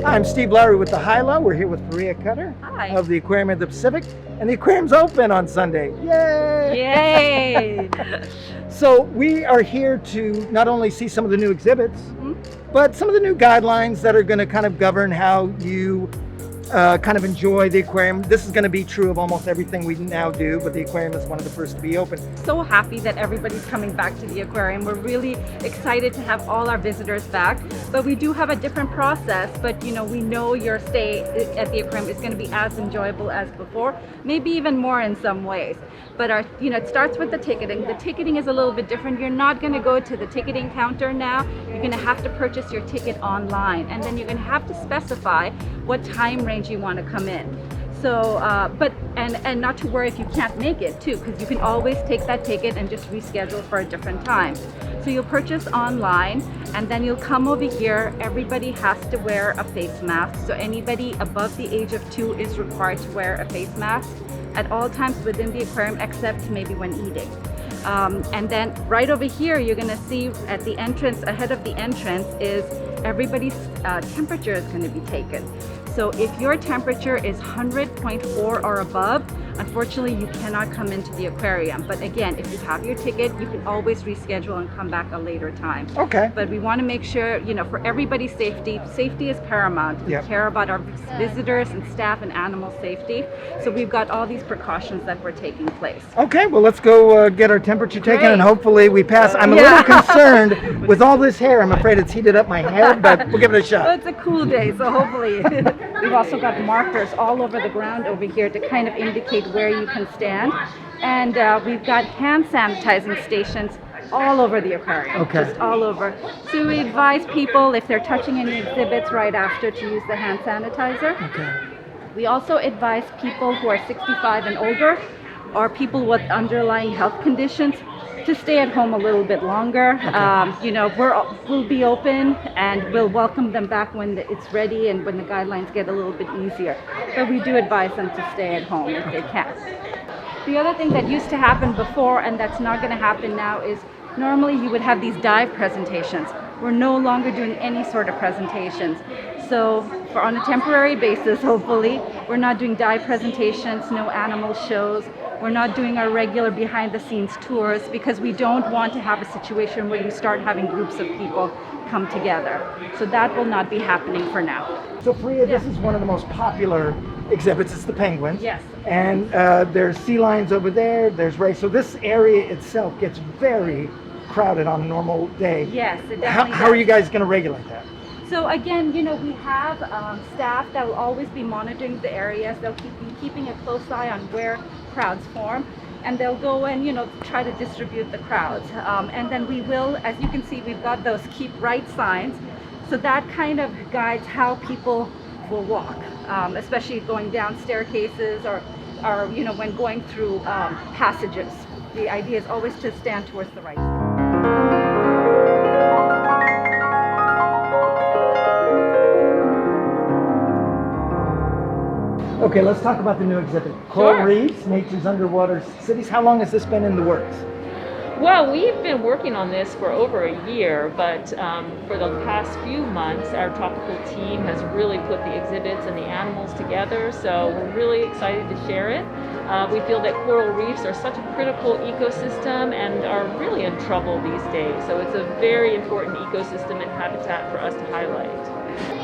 I'm Steve Lowry with the High Low. We're here with Maria Cutter Hi. of the Aquarium of the Pacific, and the aquarium's open on Sunday. Yay! Yay! So we are here to not only see some of the new exhibits, Mhm. but some of the new guidelines that are going to kind of govern how you kind of enjoy the aquarium. This is going to be true of almost everything we now do, but the aquarium is one of the first to be open. So happy that everybody's coming back to the aquarium. We're really excited to have all our visitors back, but we do have a different process. But we know your stay at the aquarium is going to be as enjoyable as before, maybe even more in some ways. But it starts with the ticketing. The ticketing is a little bit different. You're not going to go to the ticketing counter now. You're going to have to purchase your ticket online, and then you're going to have to specify what time range you want to come in. So, and not to worry if you can't make it too, because you can always take that ticket and just reschedule for a different time. So you'll purchase online, and then you'll come over here. Everybody has to wear a face mask. So anybody above the age of 2 is required to wear a face mask at all times within the aquarium, except maybe when eating. And then right over here, you're going to see at the entrance, ahead of the entrance, is everybody's temperature is going to be taken. So if your temperature is 100.4 or above, unfortunately you cannot come into the aquarium. But again, if you have your ticket, you can always reschedule and come back a later time. Okay. But we want to make sure, for everybody's safety, safety is paramount. We care about our visitors and staff and animal safety. So we've got all these precautions that were taking place. Okay, well, let's go get our temperature taken, and hopefully we pass. I'm a Yeah. little concerned with all this hair. I'm afraid it's heated up my head, but we'll give it a shot. Well, it's a cool day, so hopefully. We've also got markers all over the ground over here to kind of indicate where you can stand. And we've got hand sanitizing stations all over the aquarium, just all over. So we advise people, if they're touching any exhibits right after, to use the hand sanitizer. Okay. We also advise people who are 65 and older, or people with underlying health conditions, to stay at home a little bit longer. We'll be open, and we'll welcome them back when it's ready and when the guidelines get a little bit easier. But we do advise them to stay at home if they can. The other thing that used to happen before, and that's not going to happen now, is normally you would have these dive presentations. We're no longer doing any sort of presentations. So on a temporary basis, hopefully, we're not doing dive presentations, no animal shows. We're not doing our regular behind-the-scenes tours, because we don't want to have a situation where you start having groups of people come together. So that will not be happening for now. So Priya, this is one of the most popular exhibits. It's the penguins. Yes. And there's sea lions over there. There's rays. So this area itself gets very crowded on a normal day. Yes, it definitely How are you guys going to regulate that? So again, we have staff that will always be monitoring the areas. They'll be keeping a close eye on where crowds form, and they'll go and try to distribute the crowds. And then we will, as you can see, we've got those keep right signs. So that kind of guides how people will walk, especially going down staircases or when going through passages. The idea is always to stand towards the right side. Okay, let's talk about the new exhibit. Coral Reefs, Nature's Underwater Cities. How long has this been in the works? Well, we've been working on this for over a year, but for the past few months, our tropical team has really put the exhibits and the animals together, so we're really excited to share it. We feel that coral reefs are such a critical ecosystem and are really in trouble these days, so it's a very important ecosystem and habitat for us to highlight.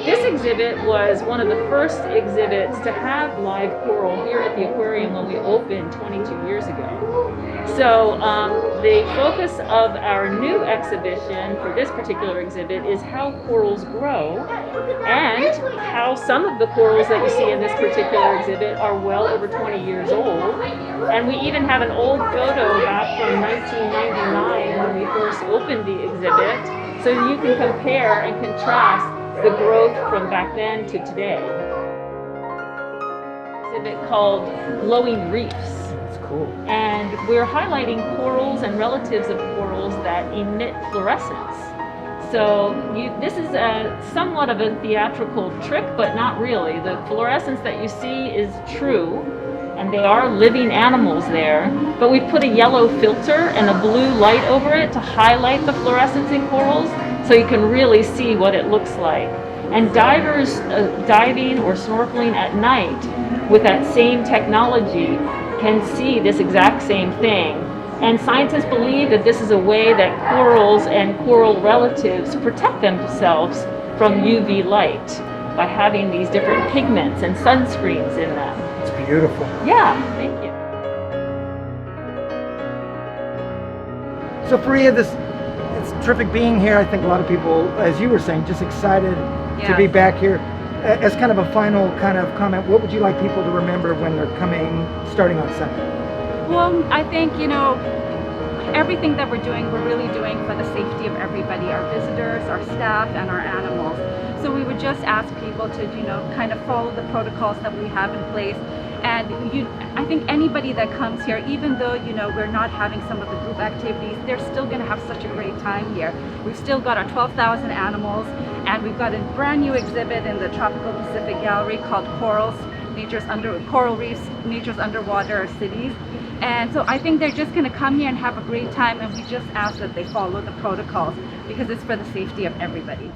This exhibit was one of the first exhibits to have live coral here at the aquarium when we opened 22 years ago. So the focus of our new exhibition for this particular exhibit is how corals grow, and how some of the corals that you see in this particular exhibit are well over 20 years old. And we even have an old photo back from 1999 when we first opened the exhibit, so you can compare and contrast the growth from back then to today. Exhibit called Glowing Reefs. That's cool. And we're highlighting corals and relatives of corals that emit fluorescence. So this is somewhat of a theatrical trick, but not really. The fluorescence that you see is true, and they are living animals there, but we've put a yellow filter and a blue light over it to highlight the fluorescence in corals. so you can really see what it looks like. And divers diving or snorkeling at night with that same technology can see this exact same thing. And scientists believe that this is a way that corals and coral relatives protect themselves from UV light by having these different pigments and sunscreens in them. It's beautiful. Yeah, thank you. So Faria, it's terrific being here. I think a lot of people, as you were saying, just excited to Yeah. be back here. As kind of a final kind of comment, what would you like people to remember when they're coming, starting on Sunday? Well, I think, everything that we're doing, we're really doing for the safety of everybody, our visitors, our staff, and our animals. So we would just ask people to, kind of follow the protocols that we have in place. And I think anybody that comes here, even though, we're not having some of the group activities, they're still going to have such a great time here. We've still got our 12,000 animals, and we've got a brand new exhibit in the Tropical Pacific Gallery called Coral Reefs, Nature's Underwater Cities. And so I think they're just going to come here and have a great time, and we just ask that they follow the protocols because it's for the safety of everybody.